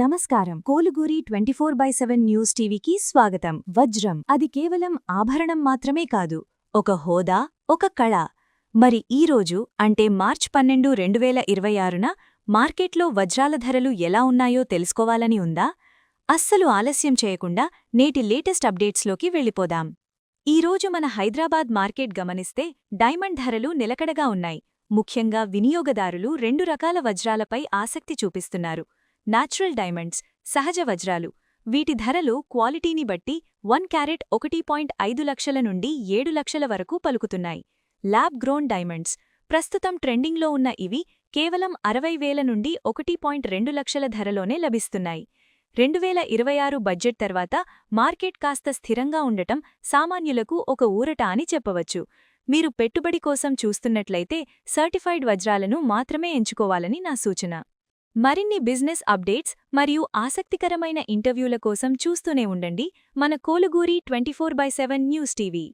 నమస్కారం. కోలుగూరి 24/7 న్యూస్ టీవీకి స్వాగతం. వజ్రం అది కేవలం ఆభరణం మాత్రమే కాదు, ఒక హోదా, ఒక కళ. మరి ఈరోజు అంటే మార్చ్ 12, 2026న మార్కెట్లో వజ్రాల ధరలు ఎలా ఉన్నాయో తెలుసుకోవాలని ఉందా? అస్సలు ఆలస్యం చేయకుండా నేటి లేటెస్ట్ అప్డేట్స్లోకి వెళ్ళిపోదాం. ఈరోజు మన హైదరాబాద్ మార్కెట్ గమనిస్తే డైమండ్ ధరలు నిలకడగా ఉన్నాయి. ముఖ్యంగా వినియోగదారులు రెండు రకాల వజ్రాలపై ఆసక్తి చూపిస్తున్నారు. న్యాచురల్ డైమండ్స్, సహజ వజ్రాలు. వీటి ధరలు క్వాలిటీని బట్టి 1 క్యారెట్ 1.5 లక్షల నుండి 7 లక్షల వరకు పలుకుతున్నాయి. Lab grown diamonds. ప్రస్తుతం ట్రెండింగ్లో ఉన్న ఇవి కేవలం 60,000 నుండి 1.2 లక్షల ధరలోనే లభిస్తున్నాయి. 2026 బడ్జెట్ తర్వాత మార్కెట్ కాస్త స్థిరంగా ఉండటం సామాన్యులకు ఒక ఊరట అని చెప్పవచ్చు. మీరు పెట్టుబడి కోసం చూస్తున్నట్లయితే సర్టిఫైడ్ వజ్రాలను మాత్రమే ఎంచుకోవాలని నా సూచన. మరిన్ని బిజినెస్ అప్డేట్స్ మరియు ఆసక్తికరమైన ఇంటర్వ్యూల కోసం చూస్తూనే ఉండండి మన కోలుగూరి 24/7 న్యూస్ టీవీ.